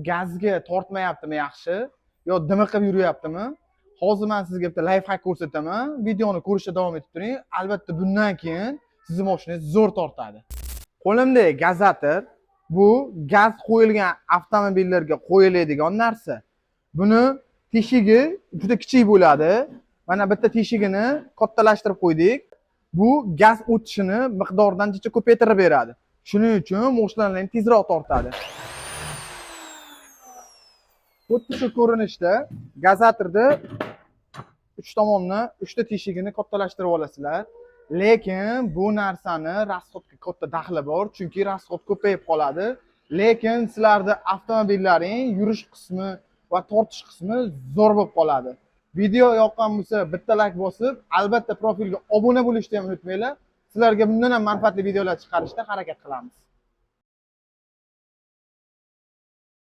gazga tortmayaptimi yaxshi yo dimiqib yuryaptimi? Hozir men sizga bitta lifehack ko'rsataman. Videoni ko'rishda davom etib turing. Albatta bundan keyin sizning mashinangiz zo'r tortadi. Qo'limdagi gazator bu gaz qo'yilgan avtomobillarga qo'yiladigan narsa. Buni teshigi juda kichik bo'ladi. Mana bitta teshigini kattalashtirib qo'ydik. Bu gaz o'tishini miqdoridan ancha ko'paytirib beradi. Shuning uchun mashinalarni tezroq tortadi. Xuddi shu ko'rinishda gazatorda 3 tomonni 3 ta teshigini kattalashtirib olasizlar. Lekin bu narsani rasxodga katta daxli bor, chunki rasxod ko'payib qoladi. Lekin sizlarda avtomobillaring yurish qismi va tortish qismi zo'r bo'lib qoladi. Video yoqqan bo'lsa bitta like bosib, albatta profilga obuna bo'lishni ham unutmanglar. Sizlarga bundan ham manfaatli videolar chiqarishga harakat qilamiz.